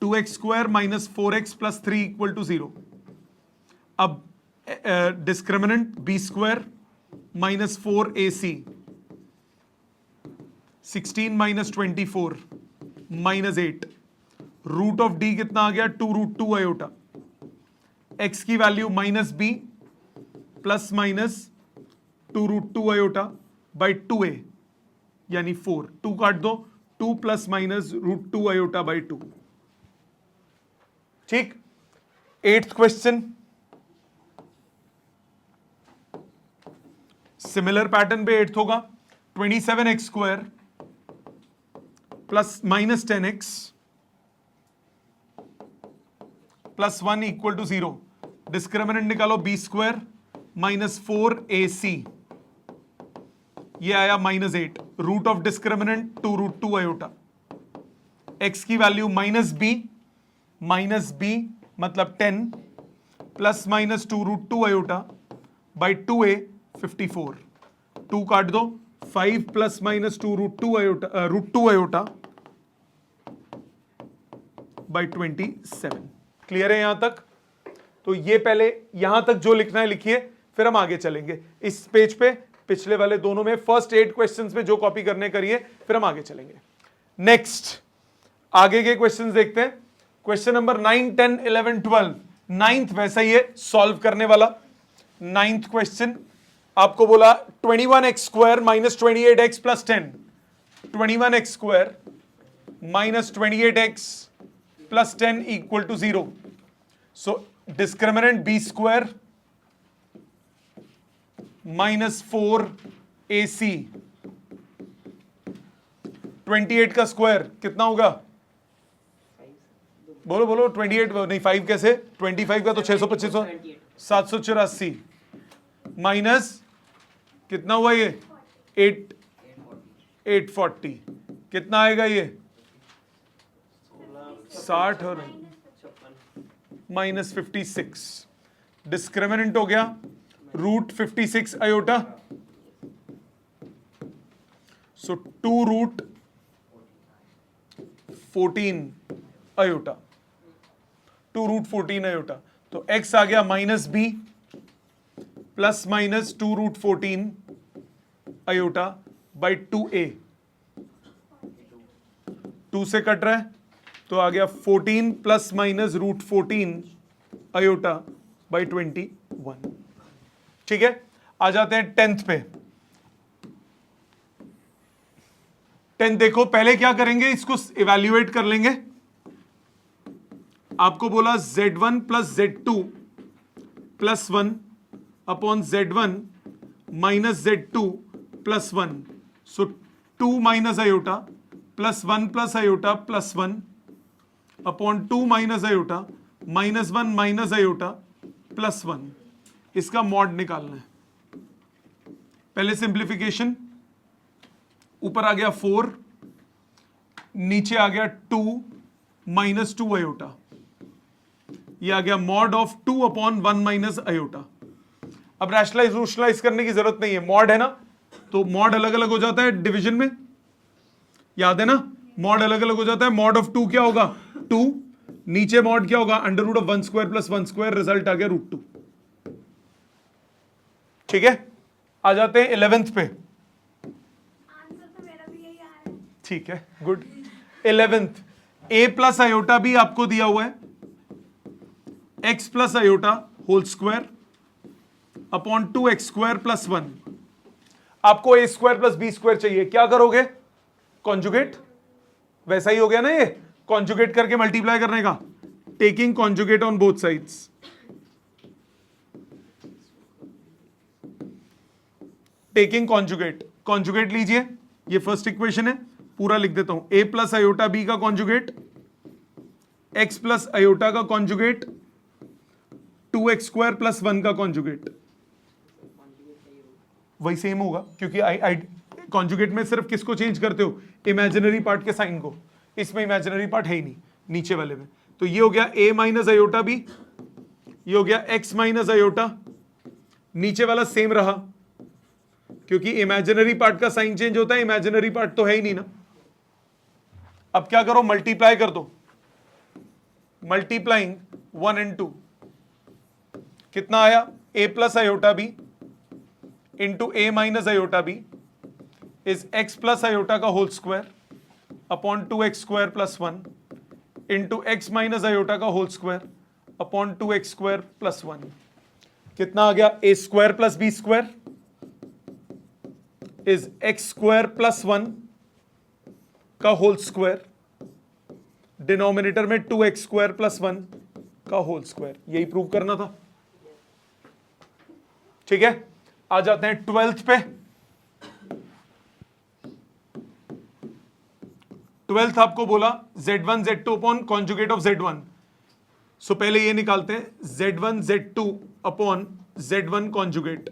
2x² - 4x + 3 = 0। अब discriminant b² - 4ac 16 - 24 -8, root of d कितना आ गया 2√2 आयोटा। x की value -b plus minus 2√2 iota by 2a यानी 4, 2 काट दो, 2 प्लस माइनस √2 आयोटा बाई 2। ठीक, 8th क्वेश्चन सिमिलर पैटर्न पे 8th होगा। 27x² plus -10x plus 1 = 0। Discriminant निकालो, b² - 4ac, ये आया -8, root of discriminant 2√2 iota. x की वैल्यू -b मतलब 10 plus minus 2√2 iota by 2a 54, 2 काट दो, 5 plus minus 2√2 iota √2 iota by 27। Clear है यहां तक? तो ये पहले यहां तक जो लिखना है लिखिए, फिर हम आगे चलेंगे। इस पेज पे पिछले वाले दोनों में फर्स्ट 8 क्वेश्चंस में जो कॉपी करने करिए, फिर हम आगे चलेंगे। नेक्स्ट आगे के क्वेश्चंस देखते हैं। Question number 9, 10, 11, 12। 9th वैसा ही है सॉल्व करने वाला। 9th क्वेश्चन आपको बोला 21x² - 28x + 10, 21x² - 28x + 10 = 0। सो डिस्क्रिमिनेंट b² - 4ac, 28 का स्क्वायर कितना होगा, बोलो बोलो। 28 नहीं 5 कैसे, 25 का तो 600 784 माइनस कितना हुआ ये 840, कितना आएगा ये 60 और -56। डिस्क्रिमिनेंट हो गया root 56 iota, so 2 root 14 iota, 2 root 14 iota. तो x आ गया minus b plus minus 2 root 14 iota by 2a, 2 से कट रहा है तो आ गया 14 plus minus root 14 iota by 21। ठीक है, आ जाते हैं 10th पे। 10 देखो, पहले क्या करेंगे, इसको इवैल्यूएट कर लेंगे। आपको बोला z1 plus z2 plus 1 upon z1 minus z2 plus 1, सो 2 minus iota plus 1 plus iota plus 1 upon 2 minus iota minus 1 minus iota plus 1। इसका मॉड निकालना है। पहले सिंप्लीफिकेशन, ऊपर आ गया 4, नीचे आ गया 2 माइनस 2 आयोटा, ये आ गया mod of 2 upon 1 minus iota. अब रैशनलाइज करने की जरूरत नहीं है, मॉड है ना, तो मॉड अलग अलग हो जाता है डिवीजन में, याद है ना, मॉड अलग अलग हो जाता है। मॉड ऑफ 2 क्या होगा, 2, नीचे मॉड क्या होगा, under root of 1 square plus 1 square, result आ गया रूट 2। ठीक है, आ जाते हैं 11th पे। आंसर तो मेरा भी यही आ रहा है। ठीक है, good. 11th, a plus iota भी आपको दिया हुआ है, x plus iota whole square upon 2x square plus 1। आपको a square plus b square चाहिए, क्या करोगे, कॉन्जुगेट, वैसा ही हो गया ना, ये कॉन्जुगेट करके मल्टीप्लाई करने का, taking conjugate on both sides. Taking conjugate, conjugate लीजिए, ये फर्स्ट इक्वेशन है, पूरा लिख देता हूं, a प्लस आयोटा b का कॉन्जुगेट, x प्लस आयोटा का कॉन्जुगेट, 2x स्क्वायर प्लस 1 का कॉन्जुगेट। वही सेम होगा, क्योंकि आई कॉन्जुगेट में सिर्फ किसको चेंज करते हो, इमेजिनरी पार्ट के साइन को, इसमें इमेजिनरी पार्ट है ही नहीं नीचे वाले में। तो ये हो गया a माइनस आयोटा b, ये हो गया x माइनस आयोटा, नीचे वाला सेम रहा क्योंकि इमेजिनरी पार्ट का साइन चेंज होता है, इमेजिनरी पार्ट तो है ही नहीं ना। अब क्या करो, मल्टीप्लाई कर दो, मल्टीप्लाइंग 1 and 2, कितना आया, a plus iota b into a minus iota b is x plus iota का whole square upon 2x square plus 1 into x minus iota का whole square upon 2x square plus 1। कितना आ गया, a square plus b square is x square plus 1 का whole square, denominator में 2x square plus 1 का whole square, यही prove करना था। ठीक है, आ जाते हैं 12th पे। 12th आपको बोला z1 z2 upon conjugate of z1, सो पहले ये निकालते हैं, z1 z2 upon z1 conjugate.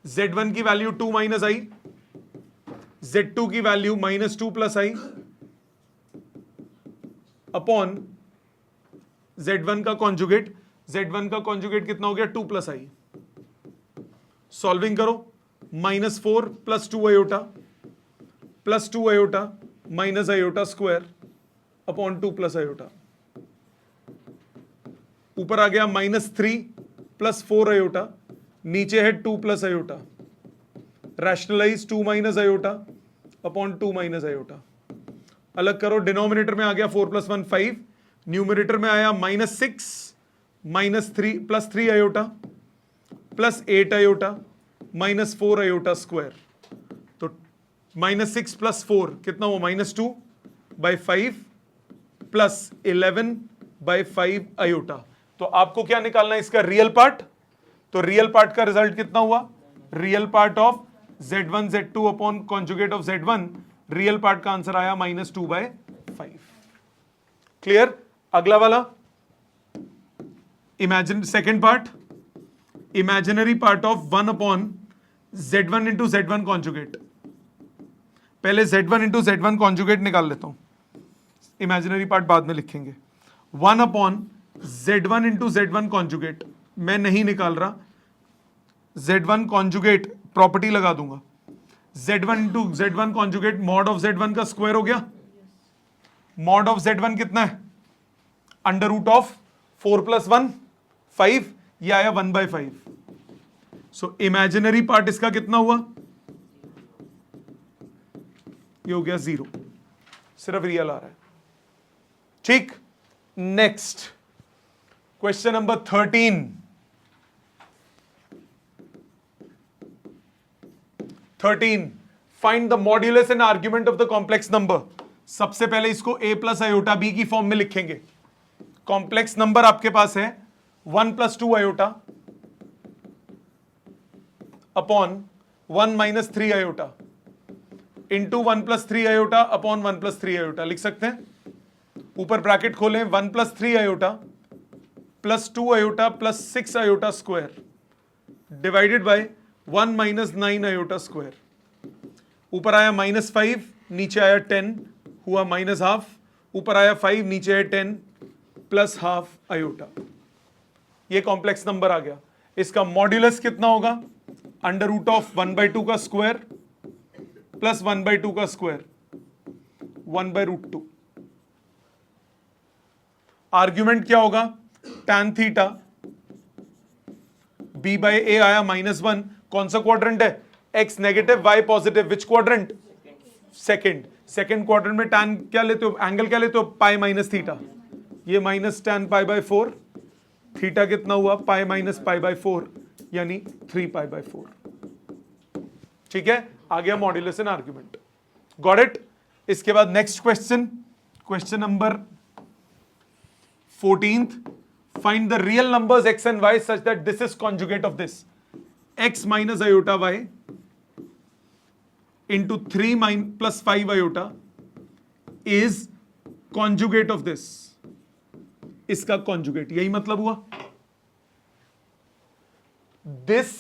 z1 की वैल्यू 2 माइनस आई, z2 की वैल्यू माइनस 2 प्लस आई अपॉन z1 का कॉन्जुगेट, z1 का कॉन्जुगेट कितना हो गया, 2 प्लस आई। सॉल्विंग करो, minus 4 plus 2 iota plus 2 iota minus iota square upon 2 plus iota, ऊपर आ गया माइनस 3 प्लस 4 आयोटा, नीचे है 2 plus iota, rationalise 2 minus iota upon 2 minus iota. अलग करो, डिनोमिनेटर में आ गया 4 प्लस 1 5, न्यूमिनेटर में आया minus 6 minus 3 plus 3 iota plus 8 iota minus 4 iota square. तो माइनस 6 प्लस 4 कितना हुआ, minus 2 by 5 plus 11 by 5 iota. तो आपको क्या निकालना है, इसका रियल पार्ट। तो रियल पार्ट का रिजल्ट कितना हुआ, real part of z1 z2 upon conjugate of z1, real part का आंसर आया माइनस 2 बाय 5। क्लियर। अगला वाला imagine second part, imaginary part of 1 upon z1 into z1 conjugate. पहले z1 into z1 conjugate निकाल लेता हूं, इमेजिनरी पार्ट बाद में लिखेंगे। 1 upon z1 into z1 conjugate मैं नहीं निकाल रहा, Z1 कॉन्जुगेट प्रॉपर्टी लगा दूंगा, Z1 into Z1 conjugate mod of Z1 का स्क्वायर हो गया। मॉड ऑफ Z1 कितना है? अंडर रूट ऑफ 4 + 1 5, ये आया 1/5। सो इमेजिनरी पार्ट इसका कितना हुआ? ये हो गया 0, सिर्फ रियल आ रहा है। ठीक, next question number 13। 13, find the modulus and argument of the complex number. सबसे पहले इसको a + आयोटा b की फॉर्म में लिखेंगे। कॉम्प्लेक्स नंबर आपके पास है 1 + 2 iota upon 1 - 3 iota into 1 + 3 iota upon 1 + 3 iota लिख सकते हैं। ऊपर ब्रैकेट खोलें, 1 + 3 iota plus 2 iota plus 6 iota square divided by 1 - 9 iota square. ऊपर आया -5, नीचे आया 10, हुआ -½ ऊपर आया 5, नीचे आया 10 प्लस ½ आयोटा। ये कॉम्प्लेक्स नंबर आ गया। इसका मॉड्यूलस कितना होगा? अंडर रूट ऑफ 1/2 का स्क्वायर प्लस 1/2 का स्क्वायर 1/√2। आर्ग्यूमेंट क्या होगा? tan थीटा b/a आया -1। कौन सा क्वाड्रेंट है? x negative y positive. विच क्वाड्रेंट? सेकंड क्वाड्रेंट में tan क्या लेते हो? एंगल क्या लेते हो? Pi minus theta. ये -tan π/4, थीटा कितना हुआ? पाई माइनस π/4 यानी 3π/4। ठीक है, आ गया modulus and argument. Got it? इसके बाद next question, question number 14th, find the real numbers x and y such that this is conjugate of this। x minus iota y into 3 plus 5 iota is conjugate of this। इसका conjugate, यही मतलब हुआ। this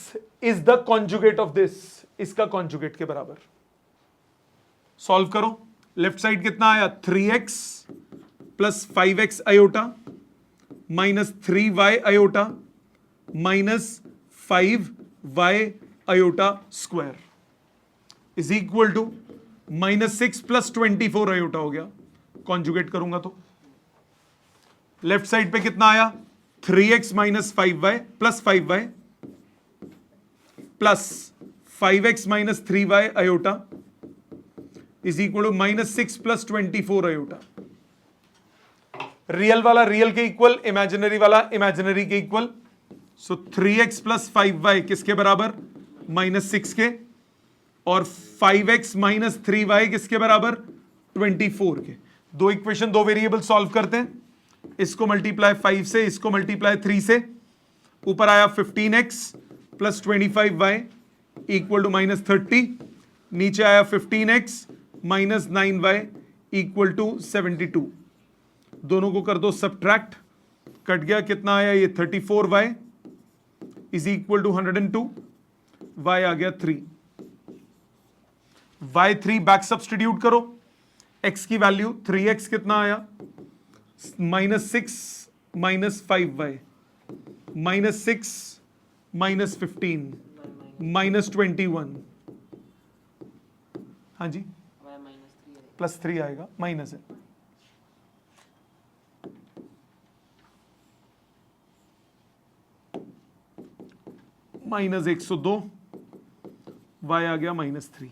is the conjugate of this, इसका conjugate के बराबर। Solve करो। Left side कितना आया? 3x plus 5x iota minus 3y iota minus 5y iota square is equal to -6 plus 24 iota हो गया। कॉन्जुगेट करूंगा तो लेफ्ट साइड पे कितना आया? 3x minus 5y plus 5y plus 5x minus 3y iota is equal to -6 plus 24 iota. Real वाला real के equal, imaginary वाला इमेजिनरी के equal. So 3x plus 5y किसके बराबर? -6 के। और 5x माइनस 3y किसके बराबर? 24 के। दो इक्वेशन, दो वेरिएबल सॉल्व करते हैं। इसको मल्टीप्लाई 5 से, इसको मल्टीप्लाई 3 से। ऊपर आया 15x plus 25y equal to -30। नीचे आया 15x minus 9y equal to 72। दोनों को कर दो सब्ट्रैक्ट, कट गया। कितना आया? ये 34y is equal to 102। y आ गया 3। y3 बैक सब्सटीट्यूट करो। x की वैल्यू 3x कितना आया? -6 माइनस 5y -6 माइनस 15 -21। हाँ जी, +3 आएगा, माइनस है। -102, y आ गया -3।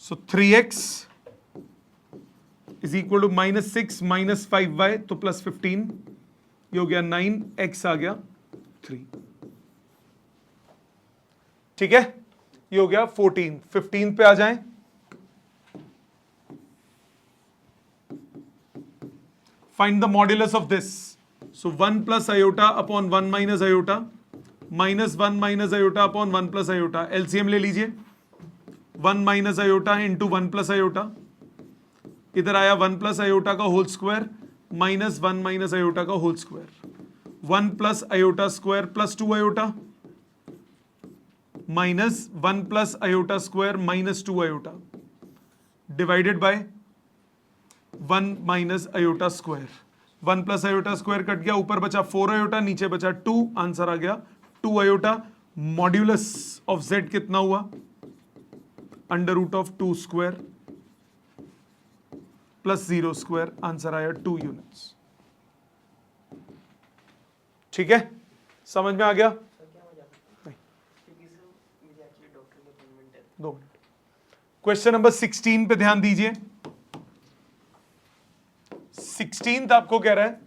So 3x is equal to -6 minus 5y तो +15, ये हो गया 9, x आ गया 3। ठीक है, ये हो गया 14। 15 पे आ जाएं। Find the modulus of this. So 1 plus iota upon 1 minus iota minus 1 minus iota upon 1 plus iota. LCM ले लीजिए। 1 minus iota into 1 plus iota. इधर आया 1 प्लस आयोटा का whole square minus 1 minus iota का whole square. 1 plus iota square plus 2 iota minus 1 plus iota square minus 2 iota divided by 1 minus iota square. 1 plus iota square cut गया, ऊपर बचा 4 iota, नीचे बचा 2, answer आ गया 2 iota. Modulus of z कितना हुआ? Under root of 2 square plus 0 square, answer आया 2 यूनिट्स। ठीक है, समझ में आ गया? सर क्या हो जाता है? क्योंकि सर मुझे एक्चुअली डॉक्टर की अपॉइंटमेंट है। 2 मिनट। क्वेश्चन नंबर 16 पे ध्यान दीजिए। 16th आपको कह रहा है,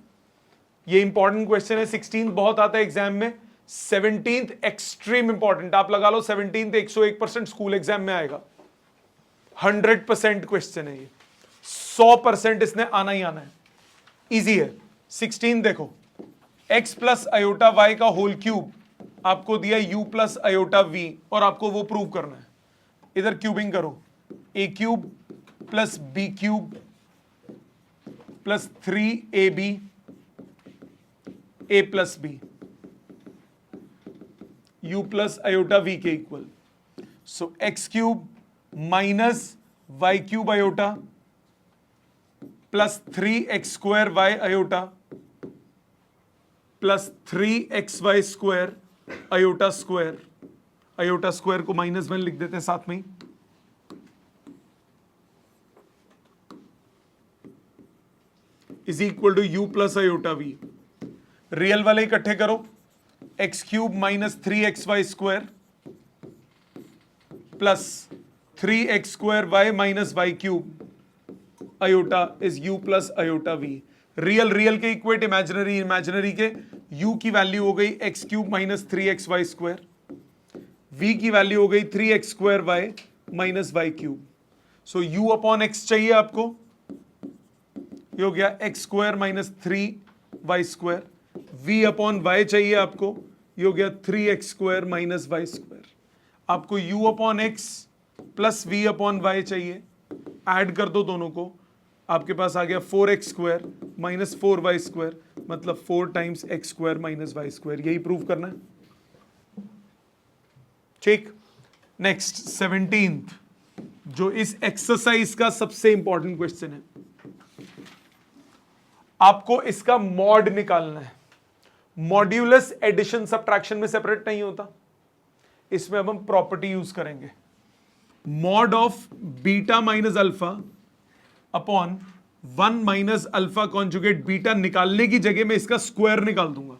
ये इंपॉर्टेंट क्वेश्चन है। 16th बहुत आता है एग्जाम में, 17th एक्सट्रीम इंपॉर्टेंट। आप लगा लो 17th 101% स्कूल एग्जाम में आएगा। 100% क्वेश्चन है ये, 100% इसने आना ही आना है। इजी है। 16 देखो, x प्लस अयोटा वाई का होल क्यूब आपको दिया u प्लस अयोटा v, और आपको वो प्रूव करना है। इधर क्यूबिंग करो, a cube plus b cube plus 3ab a plus b, u plus iota v के equal. So x cube minus y cube iota plus 3x square y iota plus 3xy square iota square. Iota square को -1 लिख देते हैं साथ में ही। Is equal to u plus iota v. Real वाले इकट्ठे करो, x cube minus 3xy square plus 3x square y minus y cube aorta is u plus iota v। Real real के इक्वेट, इमेजिनरी इमेजिनरी के। u की value हो गई x cube minus 3xy square, v की value हो गई 3x square y minus y cube. So u upon x चाहिए आपको, ये हो गया x square minus 3y square. v upon y चाहिए आपको, ये हो गया 3x square minus y square. आपको u upon x plus v upon y चाहिए, ऐड कर दो दोनों को, आपके पास आ गया 4x square minus 4y square, मतलब 4 times x square minus y square. यही प्रूव करना है। ठीक, नेक्स्ट 17th, जो इस एक्सरसाइज का सबसे इंपॉर्टेंट क्वेश्चन है। आपको इसका मॉड निकालना है। मॉड्यूलस एडिशन सब्ट्रैक्शन में सेपरेट नहीं होता, इसमें अब हम प्रॉपर्टी यूज करेंगे। Mod of beta minus alpha upon 1 minus alpha conjugate beta निकालने की जगह में इसका स्क्वायर निकाल दूंगा।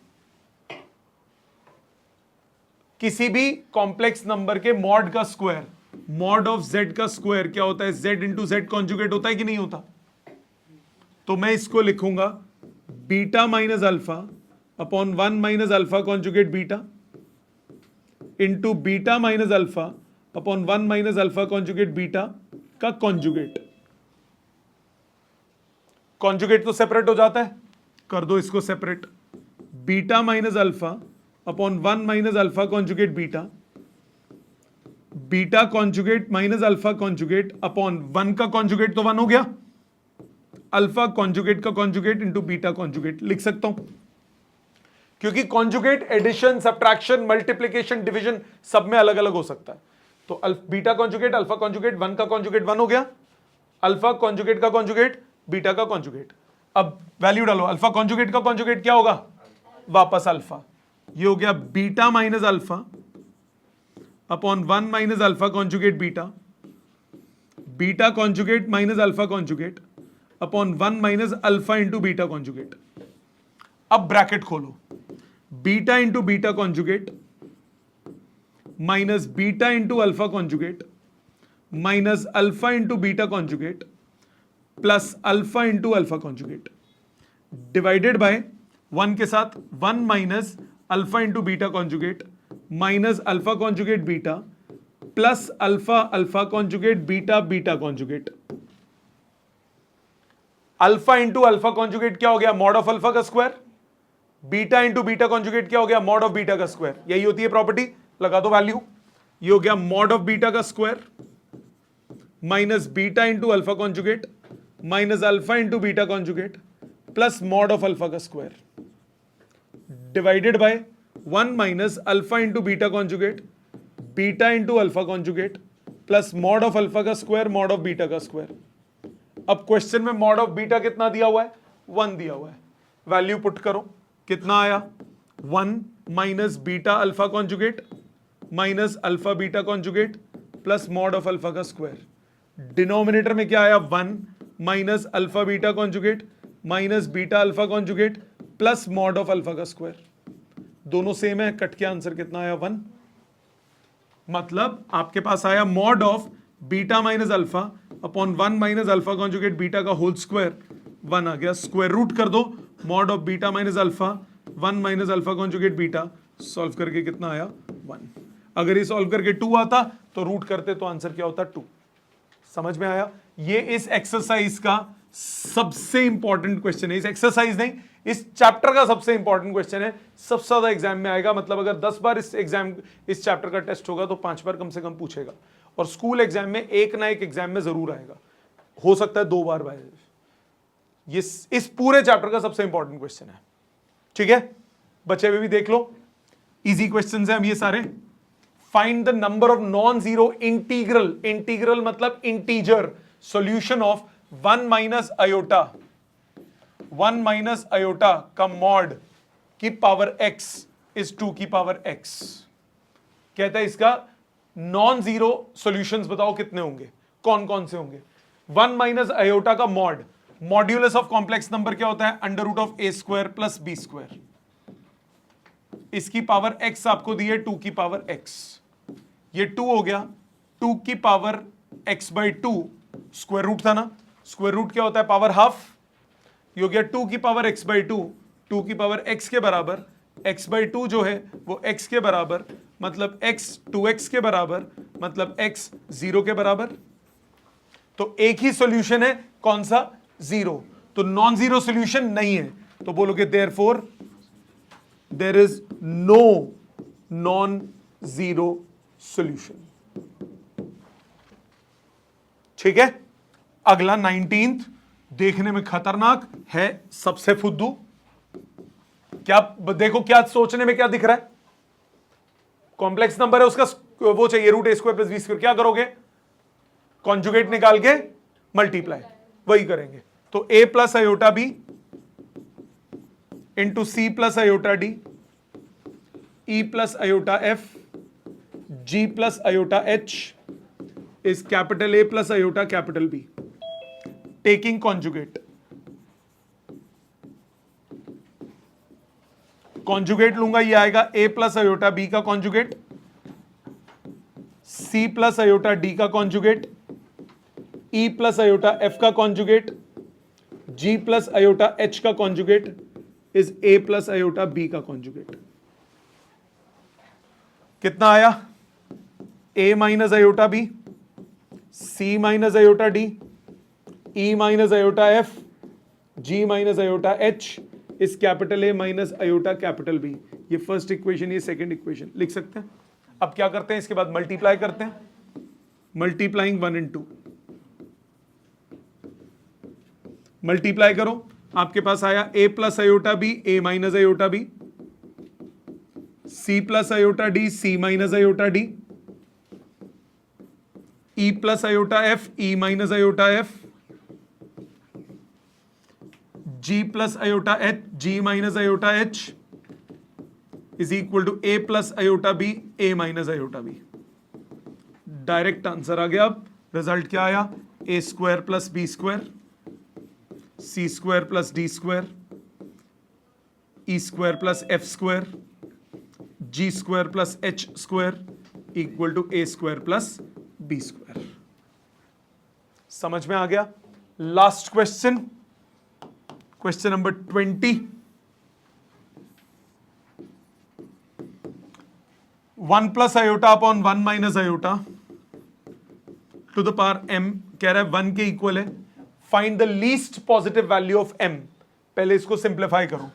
किसी भी कॉम्प्लेक्स नंबर के मॉड का स्क्वायर, मॉड ऑफ z का स्क्वायर क्या होता है? z इंटू जेड कॉन्जुगेट होता है कि नहीं होता? तो मैं इसको लिखूंगा beta minus alpha upon 1 minus alpha conjugate beta into beta minus alpha upon 1 minus alpha conjugate beta का कॉन्जुगेट। कॉन्जुगेट तो सेपरेट हो जाता है, कर दो इसको separate. Beta minus alpha upon 1 minus alpha conjugate beta, beta conjugate minus alpha conjugate upon 1 का conjugate तो 1 हो गया, अल्फा कॉन्जुगेट का कॉन्जुगेट इंटू बीटा कॉन्जुगेट लिख सकता हूं, क्योंकि conjugate addition, subtraction, multiplication, division सब में अलग अलग हो सकता है। तो बीटा कॉन्जुगेट अल्फा कॉन्जुगेट, 1 का कॉन्जुगेट 1 हो गया, अल्फा कॉन्जुगेट का कॉन्जुगेट बीटा का कॉन्जुगेट। अब वैल्यू डालो, अल्फा कॉन्जुगेट का कॉन्जुगेट क्या होगा? वापस अल्फा। ये हो गया beta minus alpha upon 1 minus alpha conjugate beta, beta conjugate minus alpha conjugate upon 1 minus alpha into beta conjugate. अब ब्रैकेट खोलो, beta into beta conjugate minus beta into alpha conjugate minus alpha into beta conjugate plus alpha into alpha conjugate divided by 1 के साथ 1 minus alpha into beta conjugate minus alpha conjugate beta plus alpha alpha conjugate beta beta conjugate. Alpha into alpha conjugate क्या हो गया? Mod of alpha का square. Beta into beta conjugate क्या हो गया? Mod of beta का square. यही होती है प्रॉपर्टी, लगा दो वैल्यू। ये हो गया मॉड ऑफ बीटा का square minus beta into alpha conjugate minus alpha into beta conjugate plus mod of alpha का square divided by 1 minus alpha into beta conjugate beta into alpha conjugate plus mod of alpha का square mod of beta का square. अब question में mod of beta कितना दिया हुआ है? 1 दिया हुआ है। वैल्यू पुट करो, कितना आया 1 minus beta alpha conjugate minus alpha beta conjugate plus mod of alpha का स्क्वायर। डिनोमिनेटर में क्या आया 1 minus alpha beta conjugate minus beta alpha conjugate plus mod of alpha का स्क्वायर। दोनों सेम है, कट के आंसर कितना आया 1। मतलब आपके पास आया mod of beta minus alpha upon 1 minus alpha conjugate beta का होल स्क्वायर 1 आ गया। स्क्वायर रूट कर दो mod of beta minus alpha 1 minus alpha conjugate beta, solve करके कितना आया 1। अगर ये सॉल्व करके 2 आता तो रूट करते तो आंसर क्या होता 2। समझ में आया? ये इस एक्सरसाइज का सबसे इंपॉर्टेंट क्वेश्चन है। इस एक्सरसाइज नहीं, इस चैप्टर का सबसे इंपॉर्टेंट क्वेश्चन है, सबसे ज्यादा एग्जाम में आएगा। मतलब अगर 10 बार इस चैप्टर का टेस्ट होगा तो 5 बार कम से कम पूछेगा, और स्कूल एग्जाम में एक ना एक एग्जाम में जरूर आएगा, हो सकता है 2 बार। ये इस पूरे चैप्टर का सबसे इंपॉर्टेंट क्वेश्चन है। ठीक है, बच्चे भी देख लो, इजी क्वेश्चंस हैं अब ये सारे। Find the number of non zero integral, integral मतलब integer, solution of 1 minus iota, 1 minus iota का मॉड की पावर x इज 2 की पावर x। कहता है इसका नॉन जीरो सॉल्यूशंस बताओ कितने होंगे, कौन कौन से होंगे। 1 माइनस अयोटा का mod, modulus of complex number क्या होता है, under root of a square plus b square. इसकी पावर x आपको दी है 2 की पावर x, ये 2 हो गया, 2 की power x by 2, square root था ना, स्क्वायर रूट क्या होता है पावर हाफ, ये हो गया 2 की पावर x बाई 2, 2 की पावर x के बराबर, x बाई 2 जो है वो x के बराबर, मतलब x 2x के बराबर, मतलब x 0 के बराबर। तो एक ही सॉल्यूशन है, कौन सा, 0। तो नॉन जीरो सॉल्यूशन नहीं है, तो बोलोगे therefore there is no non zero solution. ठीक है, अगला 19th देखने में खतरनाक है, सबसे फुद्दू। क्या देखो, क्या सोचने में क्या दिख रहा है, कॉम्प्लेक्स नंबर है, उसका वो चाहिए root a square plus b square. क्या करोगे, कॉन्जुगेट निकाल के मल्टीप्लाई, वही करेंगे। तो a plus iota b into c plus iota d, e plus iota f, g plus iota h is capital A plus iota capital B, taking conjugate. Conjugate लूंगा, ये आएगा A प्लस अयोटा B का conjugate, C plus iota D का conjugate, E plus iota F का conjugate, G plus iota H का conjugate is A plus iota B का conjugate. कितना आया, A minus iota B, C minus iota D, E minus iota F, G minus iota H इस capital A minus aorta capital B। ये first equation, ये second equation लिख सकते हैं। अब क्या करते हैं, इसके बाद मल्टीप्लाई करते हैं, मल्टीप्लाइंग 1 and 2, मल्टीप्लाई करो, आपके पास आया A plus iota B, A minus iota B, C plus iota D, C minus iota D, E plus iota F, E minus iota F, G plus iota H, G minus iota H is equal to A plus iota B, A minus iota B। Direct answer आ गया। अब result क्या आया, A square plus B square, C square plus D square, E square plus F square, G square plus H square equal to A square plus B square. समझ में आ गया। Last question, question number 20। 1 plus iota upon 1 minus iota to the power m, कह रहा है 1 के equal है। Find the least positive value of m। पहले इसको सिंप्लीफाई करो,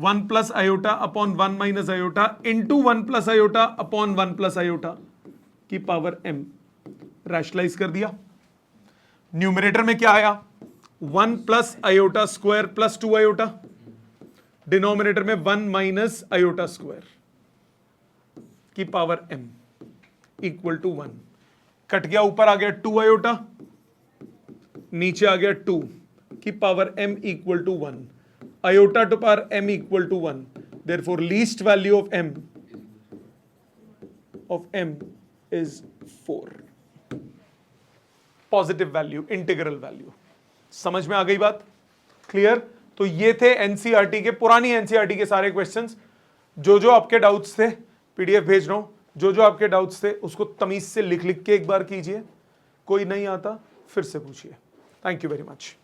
1 plus iota upon 1 minus iota into 1 plus iota upon 1 plus iota की power m। Rationalise कर दिया। न्यूमरेटर में क्या आया, 1 plus iota square plus 2 iota, denominator में 1 माइनस अयोटा स्क्वायर की power m equal to 1। Cut गया, ऊपर आ गया 2 अयोटा, नीचे आ गया 2 की power m equal to 1। iota to power m equal to 1. Therefore, least value of m is 4. Positive value, integral value. समझ में आ गई बात? क्लियर? तो ये थे एनसीईआरटी के, पुरानी एनसीईआरटी के सारे क्वेश्चंस. जो आपके डाउट्स थे पीडीएफ भेज रहा हूं. जो आपके डाउट्स थे उसको तमीज से लिख के एक बार कीजिए. कोई नहीं आता फिर से पूछिए. Thank you very much.